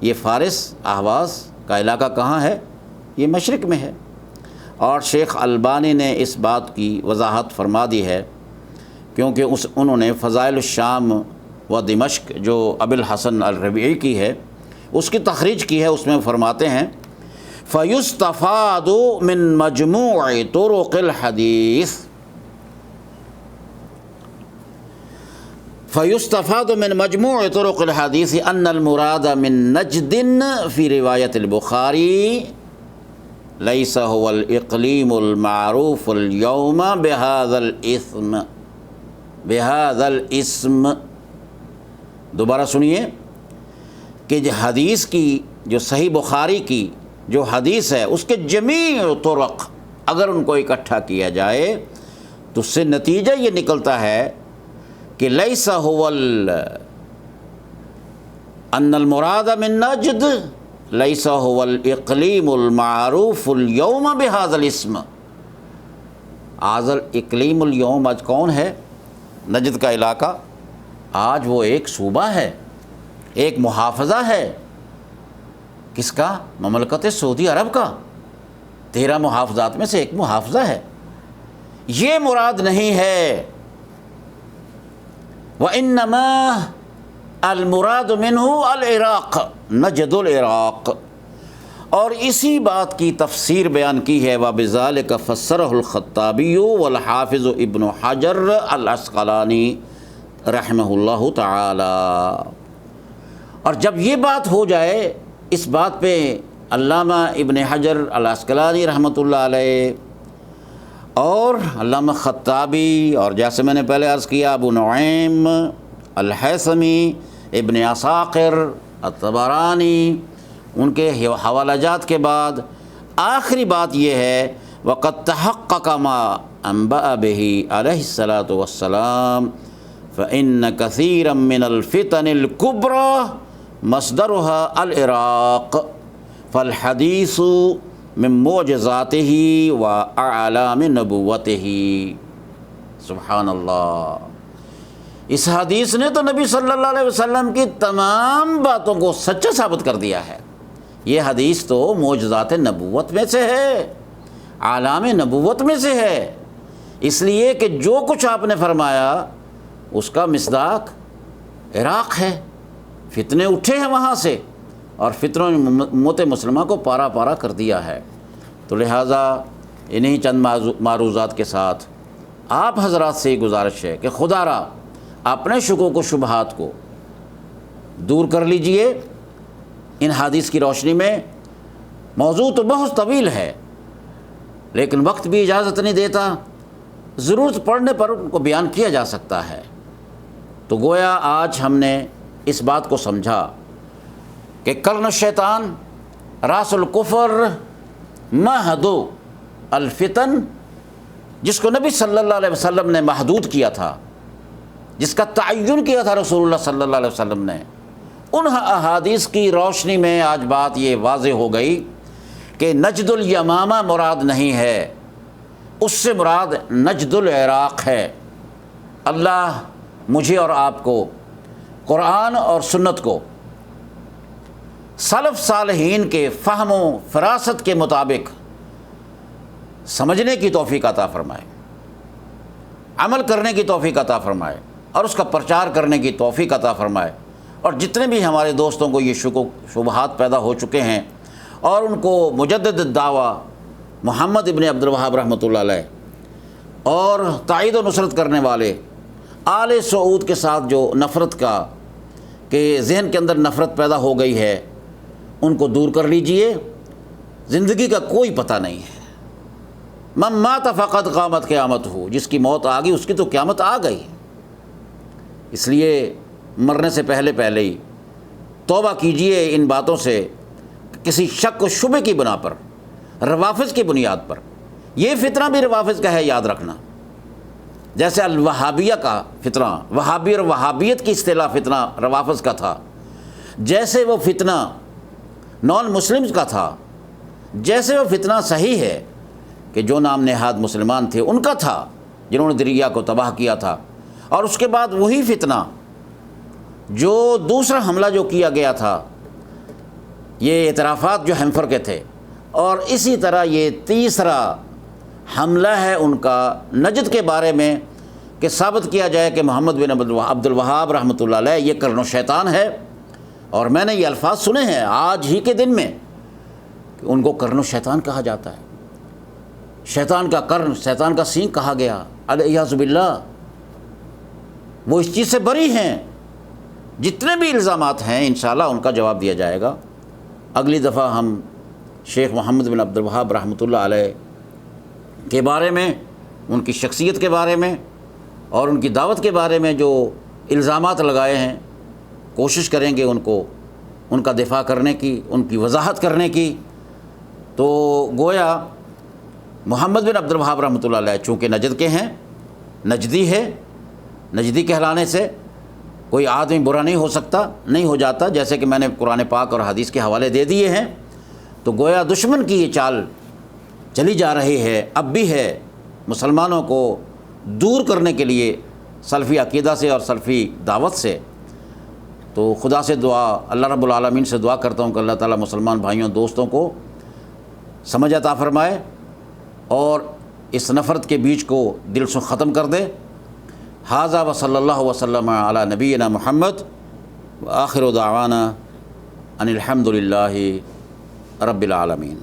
یہ فارس اہواز کا علاقہ کہاں ہے؟ یہ مشرق میں ہے. اور شیخ البانی نے اس بات کی وضاحت فرما دی ہے کیونکہ انہوں نے فضائل الشام و دمشق جو ابو الحسن الربیعی کی ہے اس کی تخریج کی ہے. اس میں فرماتے ہیں فَيُسْتَفَادُ مِن مَجْمُوعِ طُرُقِ الْحَدِيثِ فَيُسْتَفَادُ مِن مَجْمُوعِ طُرُقِ الْحَدِيثِ أَنَّ الْمُرَادَ مِن نَجْدٍ فِي رِوَايَةِ الْبُخَارِي لَيْسَ هُوَ الْإِقْلِيمُ الْمَعْرُوفُ الْيَوْمَ بِهَذَا الْإِسْمِ. دوبارہ سنیے کہ جو حدیث کی، جو صحیح بخاری کی جو حدیث ہے اس کے جمیع طرق اگر ان کو اکٹھا کیا جائے تو اس سے نتیجہ یہ نکلتا ہے کہ لیس هو ان المراد من نجد لیس هو الاقلیم المعروف اليوم بهذا الاسم. آج الاقلیم اليوم آج کون ہے؟ نجد کا علاقہ آج وہ ایک صوبہ ہے، ایک محافظہ ہے. کس کا؟ مملکت سعودی عرب کا. 13 محافظات میں سے ایک محافظہ ہے. یہ مراد نہیں ہے. وَإِنَّمَا الْمُرَادُ مِنْهُ الْعِرَاقِ نجد العراق. اور اسی بات کی تفسیر بیان کی ہے وَبِذَلِكَ فَسَّرَهُ الْخَطَّابِيُّ وَالْحَافِظُ ابن حجر العسقلانی رحمہ اللہ تعالی. اور جب یہ بات ہو جائے، اس بات پہ علامہ ابن حجر العسقلانی رحمۃ اللہ علیہ اور علامہ خطابی اور جیسے میں نے پہلے عرض کیا ابو نعیم الحیثمی، ابن عساکر، الطبرانی، ان کے حوالہ جات کے بعد آخری بات یہ ہے وَقَدْ تَحَقَّقَ مَا أَنْبَأَ بِهِ عَلَيْهِ الصَّلَاةُ وَالسَّلَامُ فَإِنَّ كَثِيرًا مِنَ الْفِتَنِ الْكُبْرَى مصدرها العراق فالحدیث من معجزاته وأعلام نبوته. سبحان اللہ. اس حدیث نے تو نبی صلی اللہ علیہ وسلم کی تمام باتوں کو سچا ثابت کر دیا ہے. یہ حدیث تو معجزات نبوت میں سے ہے، اعلام نبوت میں سے ہے. اس لیے کہ جو کچھ آپ نے فرمایا اس کا مصداق عراق ہے. فتنے اٹھے ہیں وہاں سے اور فتنوں نے امت مسلمہ کو پارا پارا کر دیا ہے. تو لہٰذا انہی چند معروضات کے ساتھ آپ حضرات سے یہ گزارش ہے کہ خدا را اپنے شکوک و شبہات کو دور کر لیجئے. ان حدیث کی روشنی میں موضوع تو بہت طویل ہے لیکن وقت بھی اجازت نہیں دیتا. ضرورت پڑنے پر ان کو بیان کیا جا سکتا ہے. تو گویا آج ہم نے اس بات کو سمجھا کہ قرن الشیطان، راس الکفر، مہد الفتن، جس کو نبی صلی اللہ علیہ وسلم نے محدود کیا تھا، جس کا تعین کیا تھا رسول اللہ صلی اللہ علیہ وسلم نے، ان احادیث کی روشنی میں آج بات یہ واضح ہو گئی کہ نجد الیمامہ مراد نہیں ہے، اس سے مراد نجد العراق ہے. اللہ مجھے اور آپ کو قرآن اور سنت کو سلف صالحین کے فہم و فراست کے مطابق سمجھنے کی توفیق عطا فرمائے. عمل کرنے کی توفیق عطا فرمائے اور اس کا پرچار کرنے کی توفیق عطا فرمائے، اور جتنے بھی ہمارے دوستوں کو یہ شبہات پیدا ہو چکے ہیں اور ان کو مجدد الدعوہ محمد ابن عبد الوہاب رحمۃ اللہ علیہ اور تائید و نصرت کرنے والے آل سعود کے ساتھ جو نفرت کا کہ ذہن کے اندر نفرت پیدا ہو گئی ہے، ان کو دور کر لیجئے۔ زندگی کا کوئی پتہ نہیں ہے۔ من مات فقط قامت قیامت ہو، جس کی موت آ گئی اس کی تو قیامت آ گئی۔ اس لیے مرنے سے پہلے ہی توبہ کیجئے ان باتوں سے، کسی شک و شبہ کی بنا پر، روافظ کی بنیاد پر۔ یہ فتنہ بھی روافظ کا ہے، یاد رکھنا۔ جیسے الوہابیہ کا فتنہ، وہابی اور وہابیت کی اصطلاح فتنہ روافظ کا تھا، جیسے وہ فتنہ نان مسلمز کا تھا، جیسے وہ فتنہ صحیح ہے کہ جو نام نہاد مسلمان تھے ان کا تھا، جنہوں نے دریا کو تباہ کیا تھا، اور اس کے بعد وہی فتنہ جو دوسرا حملہ جو کیا گیا تھا، یہ اعترافات جو ہیمفر کے تھے، اور اسی طرح یہ تیسرا حملہ ہے ان کا نجد کے بارے میں، کہ ثابت کیا جائے کہ محمد بن عبد الوہاب رحمۃ اللہ علیہ یہ قرن و شیطان ہے۔ اور میں نے یہ الفاظ سنے ہیں آج ہی کے دن میں کہ ان کو قرن و شیطان کہا جاتا ہے، شیطان کا قرن، شیطان کا سینگ کہا گیا، الیاذ باللہ۔ وہ اس چیز سے بری ہیں۔ جتنے بھی الزامات ہیں انشاءاللہ ان کا جواب دیا جائے گا۔ اگلی دفعہ ہم شیخ محمد بن عبد الوہاب رحمۃ اللہ علیہ کے بارے میں، ان کی شخصیت کے بارے میں اور ان کی دعوت کے بارے میں جو الزامات لگائے ہیں، کوشش کریں گے ان کا دفاع کرنے کی، ان کی وضاحت کرنے کی۔ تو گویا محمد بن عبد الوہاب رحمۃ اللہ علیہ چونکہ نجد کے ہیں، نجدی ہے، نجدی کہلانے سے کوئی آدمی برا نہیں ہو جاتا، جیسے کہ میں نے قرآن پاک اور حدیث کے حوالے دے دیے ہیں۔ تو گویا دشمن کی یہ چال چلی جا رہی ہے، اب بھی ہے، مسلمانوں کو دور کرنے کے لیے سلفی عقیدہ سے اور سلفی دعوت سے۔ تو خدا سے دعا، اللہ رب العالمین سے دعا کرتا ہوں کہ اللہ تعالیٰ مسلمان بھائیوں دوستوں کو سمجھ عطا فرمائے اور اس نفرت کے بیج کو دل سے ختم کر دے۔ ھذا وصلی اللہ وسلم علی نبینا محمد وآخر دعوانا ان الحمد للہ رب العالمین۔